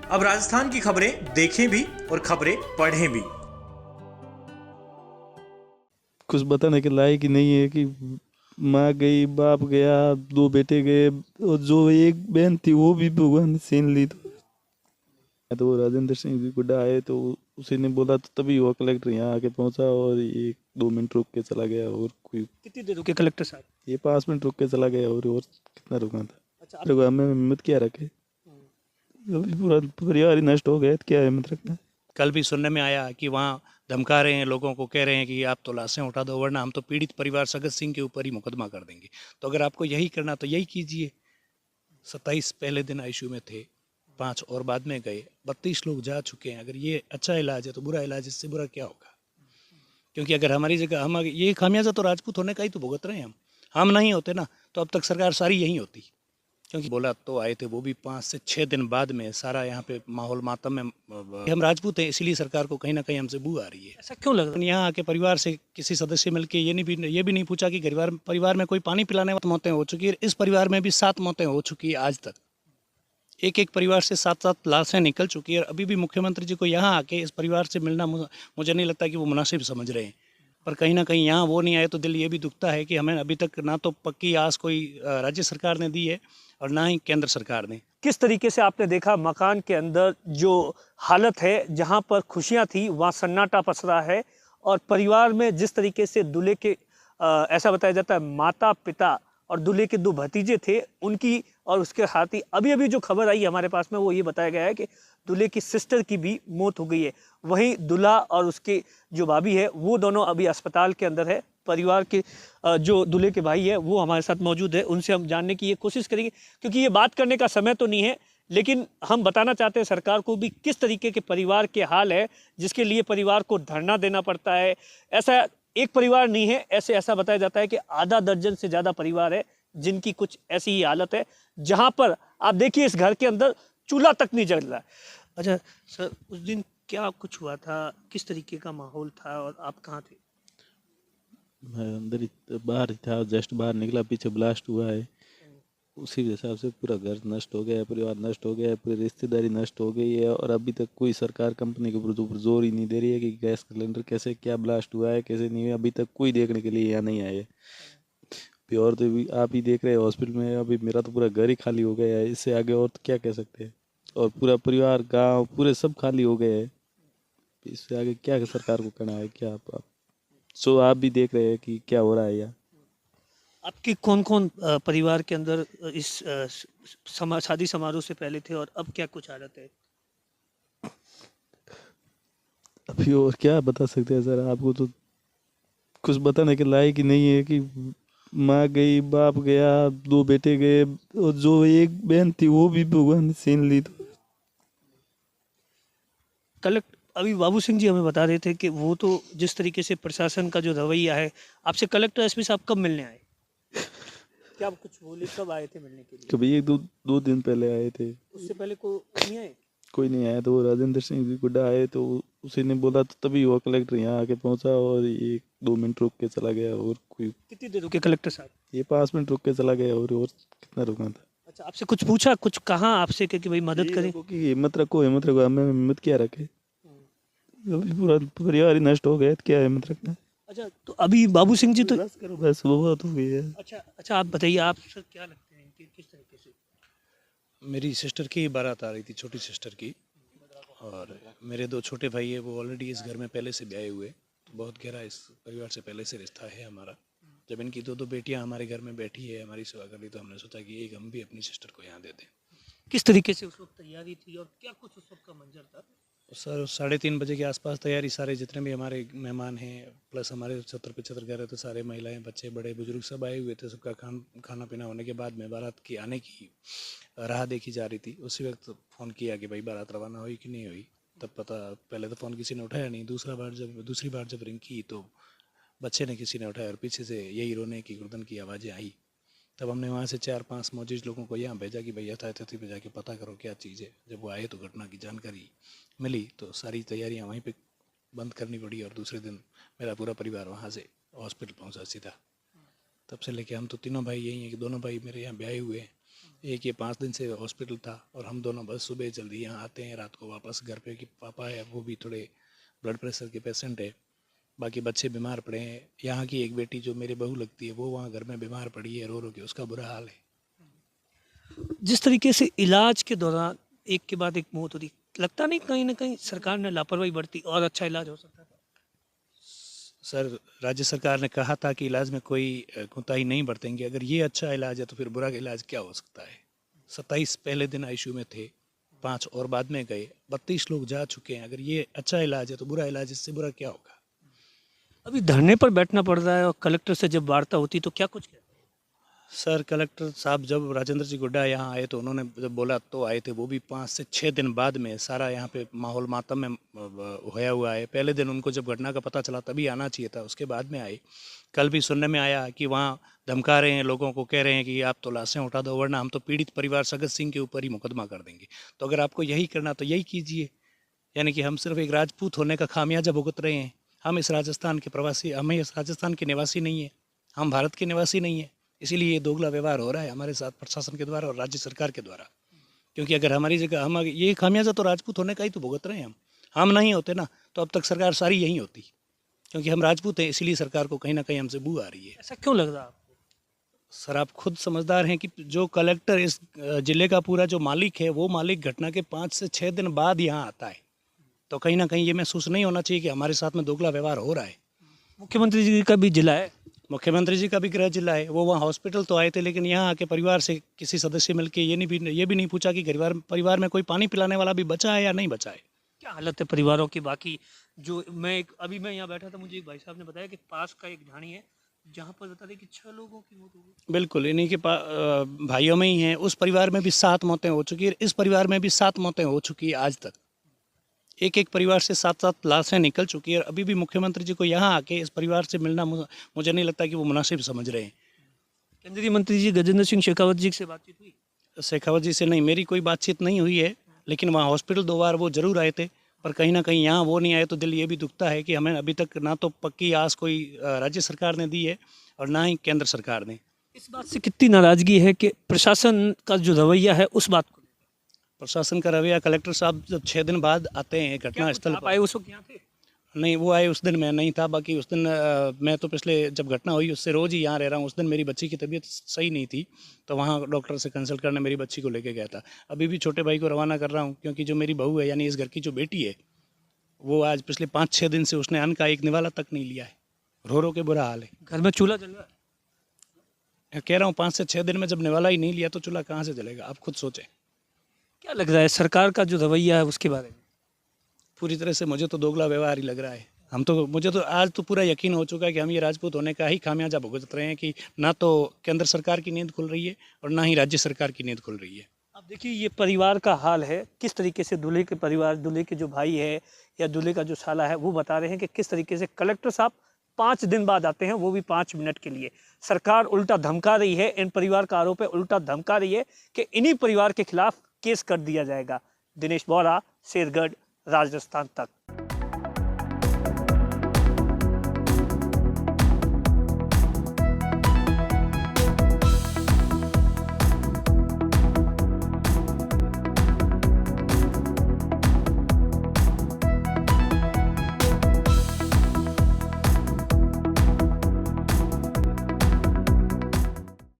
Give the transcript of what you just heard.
अब राजस्थान की खबरें देखें भी और खबरें पढ़ें भी। कुछ बताने के लायक ही नहीं है कि माँ गई, बाप गया, दो बेटे गए और जो एक बहन थी वो भी भगवान ने छीन ली। तो वो राजेंद्र सिंह जी गुड्डा आए तो उसी ने बोला तो तभी वो कलेक्टर यहाँ आके पहुंचा और एक 2 मिनट रुक के चला गया। और कोई कितनी देर रुके कलेक्टर साहब? ये 5 मिनट रुक के चला गया और कितना रुका था। अच्छा देखो हमें हिम्मत क्या रखे, अभी पूरा परिवार ही नष्ट हो गया तो क्या हिम्मत रखना। कल भी सुनने में आया कि वहाँ धमका रहे हैं लोगों को, कह रहे हैं कि आप तो लाशें उठा दो वरना हम तो पीड़ित परिवार सगत सिंह के ऊपर ही मुकदमा कर देंगे। तो अगर आपको यही करना तो यही कीजिए। 27 पहले दिन आईसीयू में थे, 5 और बाद में गए, 32 लोग जा चुके हैं। अगर ये अच्छा इलाज है तो बुरा इलाज, इससे बुरा क्या होगा? क्योंकि अगर हमारी जगह हम ये खामियाजा तो राजपूत होने का ही तो भुगत रहे हैं। हम नहीं होते ना तो अब तक सरकार सारी यही होती। क्योंकि बोला तो आए थे वो भी 5 से 6 दिन बाद में, सारा यहाँ पे माहौल मातम में। हम राजपूत हैं इसीलिए सरकार को कहीं ना कहीं हमसे बू आ रही है। ऐसा क्यों लग रहा है? यहाँ आके परिवार से किसी सदस्य मिलके ये भी नहीं पूछा कि परिवार में कोई पानी पिलाने वाली मौतें हो चुकी है। इस परिवार में भी 7 मौतें हो चुकी है आज तक। एक परिवार से 7 लाशें निकल चुकी है। अभी भी मुख्यमंत्री जी को यहाँ आके इस परिवार से मिलना मुझे नहीं लगता कि वो मुनासिब समझ रहे हैं। पर कहीं ना कहीं यहाँ वो नहीं आए तो दिल ये भी दुखता है कि हमें अभी तक ना तो पक्की आस कोई राज्य सरकार ने दी है और ना ही केंद्र सरकार ने। किस तरीके से आपने देखा मकान के अंदर जो हालत है, जहां पर खुशियां थी वहां सन्नाटा पसरा है, और परिवार में जिस तरीके से दूल्हे के ऐसा बताया जाता है माता पिता और दूल्हे के 2 भतीजे थे उनकी, और उसके साथ ही अभी अभी जो खबर आई हमारे पास में वो ये बताया गया है कि दूल्हे की सिस्टर की भी मौत हो गई है। वहीं दूल्हा और उसके जो भाभी है वो दोनों अभी अस्पताल के अंदर है। परिवार के जो दूल्हे के भाई है वो हमारे साथ मौजूद है, उनसे हम जानने की ये कोशिश करेंगे, क्योंकि ये बात करने का समय तो नहीं है, लेकिन हम बताना चाहते हैं सरकार को भी किस तरीके के परिवार के हाल है जिसके लिए परिवार को धरना देना पड़ता है। ऐसा एक परिवार नहीं है, ऐसा बताया जाता है कि आधा दर्जन से ज़्यादा परिवार है जिनकी कुछ ऐसी ही हालत है, जहां पर आप देखिए इस घर के अंदर चूल्हा तक नहीं जल रहा है। अच्छा सर, उस दिन क्या कुछ हुआ था, किस तरीके का माहौल था और आप कहाँ थे? मैं अंदर ही बाहर ही था, जस्ट बाहर निकला, पीछे ब्लास्ट हुआ है। उसी हिसाब से पूरा घर नष्ट हो गया है, परिवार नष्ट हो गया है, पूरी रिश्तेदारी नष्ट हो गई है। और अभी तक कोई सरकार कंपनी के ऊपर जोर ही नहीं दे रही है कि गैस सिलेंडर कैसे क्या ब्लास्ट हुआ है कैसे नहीं हुआ। अभी तक कोई देखने के लिए यहाँ नहीं आए। अभी और तो भी आप ही देख रहे हैं हॉस्पिटल में, अभी मेरा तो पूरा घर ही खाली हो गया है। इससे आगे और तो क्या कह सकते हैं। और पूरा परिवार गांव पूरे सब खाली हो गए हैं। इससे आगे क्या सरकार को करना है क्या आप सो आप भी देख रहे हैं कि क्या हो रहा है यहाँ। आपके कौन कौन परिवार के अंदर इस शादी समारोह से पहले थे और अब क्या कुछ हालत है? अभी और क्या बता सकते हैं सर, आपको तो कुछ बताने के लायक ही नहीं है कि माँ गई, बाप गया, दो बेटे गए और जो एक बहन थी वो भी भगवान ने छीन ली। तो कलेक्ट अभी बाबू सिंह जी हमें बता रहे थे कि वो तो जिस तरीके से प्रशासन का जो रवैया है, आपसे कलेक्टर एसपी साहब कब मिलने आए? क्या आप कुछ बोले, कब आए थे मिलने के लिए? कभी एक दो दिन पहले आए थे। उससे पहले को नहीं आए? कोई नहीं आया। तो वो राजेंद्र सिंह जी गुड्डा आए तो उसी ने बोला तो तभी वो कलेक्टर यहाँ आके पहुंचा और एक 2 मिनट रुक के चला गया। और कोई कितनी देर रुके कलेक्टर साहब? ये 5 मिनट रुक के चला गया और कितना रुका था। अच्छा, आपसे कुछ पूछा, कुछ कहा आपसे कि भाई मदद यही करें? लोगों की हिम्मत रखो, हिम्मत रखो, हमें हिम्मत क्या रखे, अभी पूरा परिवार ही नष्ट हो गया तो क्या हिम्मत रखना। अच्छा, तो अभी बाबू सिंह जी तो बस करो, बस वो बात हो गई है। अच्छा अच्छा, आप बताइए, आप सर क्या लगते हैं कि किस तरीके से? मेरी सिस्टर की बारात आ रही थी, छोटी सिस्टर की। और मेरे 2 छोटे भाई है, वो ऑलरेडी इस घर में पहले से ब्याहे हुए। तो बहुत गहरा इस परिवार से पहले से रिश्ता है हमारा। जब इनकी 2 बेटियां हमारे घर में बैठी है, हमारी सेवा कर रही, तो हमने सोचा कि एक हम भी अपनी सिस्टर को यहाँ दे दें। किस तरीके से उस वक्त तैयारी थी और क्या कुछ उस वक्त का मंजर था? सर 3:30 बजे के आसपास तैयारी, सारे जितने भी हमारे मेहमान हैं प्लस हमारे 70-75 घर है, तो सारे महिलाएं बच्चे बड़े बुजुर्ग सब आए हुए थे। सबका खाना पीना होने के बाद में बारात की आने की राह देखी जा रही थी। उसी वक्त फ़ोन किया कि भाई बारात रवाना हुई कि नहीं हुई। तब पता, पहले तो फ़ोन किसी ने उठाया नहीं, दूसरी बार जब रिंग की तो बच्चे ने किसी ने उठाया और पीछे से यही रोने की गुर्दन की आवाज़ें आई। तब हमने वहाँ से 4-5 मौजूद लोगों को यहाँ भेजा कि भाई यथास्थिति पे जाके पता करो क्या चीज़ है। जब वो आए तो घटना की जानकारी मिली तो सारी तैयारियाँ वहीं पे बंद करनी पड़ी। और दूसरे दिन मेरा पूरा परिवार वहाँ से हॉस्पिटल पहुँचा सीधा। तब से लेके हम तो तीनों भाई यही हैं कि दोनों भाई मेरे यहाँ ब्याहे हुए हैं। एक ये 5 दिन से हॉस्पिटल था और हम दोनों बस सुबह जल्दी यहाँ आते हैं, रात को वापस घर पे। कि पापा है वो भी थोड़े ब्लड प्रेशर के पेशेंट है, बाकी बच्चे बीमार पड़े हैं। यहाँ की एक बेटी जो मेरी बहू लगती है वो वहाँ घर में बीमार पड़ी है, रो रो के, उसका बुरा हाल है। जिस तरीके से इलाज के दौरान एक के बाद एक मौत होती, लगता नहीं कहीं ना कहीं सरकार ने लापरवाही बरती और अच्छा इलाज हो सकता था? सर, राज्य सरकार ने कहा था कि इलाज में कोई कोताही नहीं बरतेंगे। अगर ये अच्छा इलाज है तो फिर बुरा इलाज क्या हो सकता है? 27 पहले दिन आईसीयू में थे, 5 और बाद में गए, 32 लोग जा चुके हैं। अगर ये अच्छा इलाज है तो बुरा इलाज, इससे बुरा क्या होगा? अभी धरने पर बैठना पड़ रहा है और कलेक्टर से जब वार्ता होती तो क्या कुछ कहते हैं? सर, कलेक्टर साहब जब राजेंद्र जी गुड्डा यहाँ आए तो उन्होंने जब बोला तो आए थे, वो भी 5 से 6 दिन बाद में। सारा यहाँ पे माहौल मातम में होया हुआ है। पहले दिन उनको जब घटना का पता चला तभी आना चाहिए था, उसके बाद में आए। कल भी सुनने में आया कि वहाँ धमका रहे हैं लोगों को, कह रहे हैं कि आप तो लाशें उठा दो वरना हम तो पीड़ित परिवार सगत सिंह के ऊपर ही मुकदमा कर देंगे। तो अगर आपको यही करना तो यही कीजिए। यानी कि हम सिर्फ एक राजपूत होने का खामियाजा भुगत रहे हैं। हम इस राजस्थान के प्रवासी, हम इस राजस्थान के निवासी नहीं है, हम भारत के निवासी नहीं है। इसीलिए ये दोगला व्यवहार हो रहा है हमारे साथ प्रशासन के द्वारा और राज्य सरकार के द्वारा। क्योंकि अगर हमारी जगह हम, ये खामियाजा तो राजपूत होने का ही तो भुगत रहे हैं हम नहीं होते ना तो अब तक सरकार सारी यही होती। क्योंकि हम राजपूत हैं इसीलिए सरकार को कहीं ना कहीं हमसे बू आ रही है। ऐसा क्यों लग रहा है आपको? सर, आप खुद समझदार हैं कि जो कलेक्टर इस जिले का पूरा जो मालिक है, वो मालिक घटना के 5 से 6 दिन बाद यहाँ आता है, तो कहीं ना कहीं ये महसूस नहीं होना चाहिए कि हमारे साथ में दोगला व्यवहार हो रहा है। मुख्यमंत्री जी का भी जिला है, मुख्यमंत्री जी का भी गृह जिला है, वो वहाँ हॉस्पिटल तो आए थे, लेकिन यहाँ आके परिवार से किसी सदस्य मिलके ये भी नहीं पूछा कि परिवार में कोई पानी पिलाने वाला भी बचा है या नहीं बचा है। क्या हालत है परिवारों की? बाकी जो अभी मैं यहाँ बैठा था, मुझे एक भाई साहब ने बताया कि पास का एक ढाणी है जहाँ पर बता दें कि 6 लोगों की मौत हो गई। बिल्कुल, इन्हीं के भाइयों में ही हैं। उस परिवार में भी 7 मौतें हो चुकी है, इस परिवार में भी 7 मौतें हो चुकी है। आज तक एक परिवार से 7-7 लाशें निकल चुकी है। अभी भी मुख्यमंत्री जी को यहाँ आके इस परिवार से मिलना मुझे नहीं लगता कि वो मुनासिब समझ रहे हैं। केंद्रीय मंत्री जी गजेंद्र सिंह शेखावत जी से बातचीत हुई? शेखावत जी से नहीं, मेरी कोई बातचीत नहीं हुई है, लेकिन वहाँ हॉस्पिटल 2 बार वो जरूर आए थे, पर कहीं ना कहीं यहाँ वो नहीं आए तो दिल ये भी दुखता है कि हमें अभी तक ना तो पक्की आस कोई राज्य सरकार ने दी है और ना ही केंद्र सरकार ने। इस बात से कितनी नाराजगी है कि प्रशासन का जो रवैया है उस बात को? प्रशासन का रवैया, कलेक्टर साहब जब 6 दिन बाद आते हैं घटना स्थल पर, आए उस वक्त यहाँ थे? नहीं, वो आए उस दिन मैं नहीं था। बाकी उस दिन मैं तो पिछले जब घटना हुई उससे रोज़ ही यहाँ रह रहा हूँ। उस दिन मेरी बच्ची की तबीयत सही नहीं थी तो वहाँ डॉक्टर से कंसल्ट करने मेरी बच्ची को लेके गया था। अभी भी छोटे भाई को रवाना कर रहा हूँ, क्योंकि जो मेरी बहू है, यानी इस घर की जो बेटी है, वो आज पिछले 5-6 दिन से उसने अन्न का एक निवाला तक नहीं लिया है। रो रो के बुरा हाल है। घर में चूल्हा जल रहा है? कह रहा हूँ 5 से 6 दिन में जब निवाला ही नहीं लिया तो चूल्हा कहाँ से जलेगा? आप खुद सोचें। क्या लग रहा है सरकार का जो रवैया है उसके बारे में? पूरी तरह से मुझे तो दोगला व्यवहार ही लग रहा है। मुझे तो आज तो पूरा यकीन हो चुका है कि हम ये राजपूत होने का ही खामियाजा भुगत रहे हैं कि ना तो केंद्र सरकार की नींद खुल रही है और ना ही राज्य सरकार की नींद खुल रही है। अब देखिए ये परिवार का हाल है, किस तरीके से दूल्हे के परिवार, दूल्हे के जो भाई है या दूल्हे का जो साला है वो बता रहे हैं कि किस तरीके से कलेक्टर साहब 5 दिन बाद आते हैं, वो भी 5 मिनट के लिए। सरकार उल्टा धमका रही है, इन परिवार का आरोप है, उल्टा धमका रही है कि इन्हीं परिवार के खिलाफ केस कर दिया जाएगा। दिनेश बोरा, शेरगढ़, राजस्थान तक।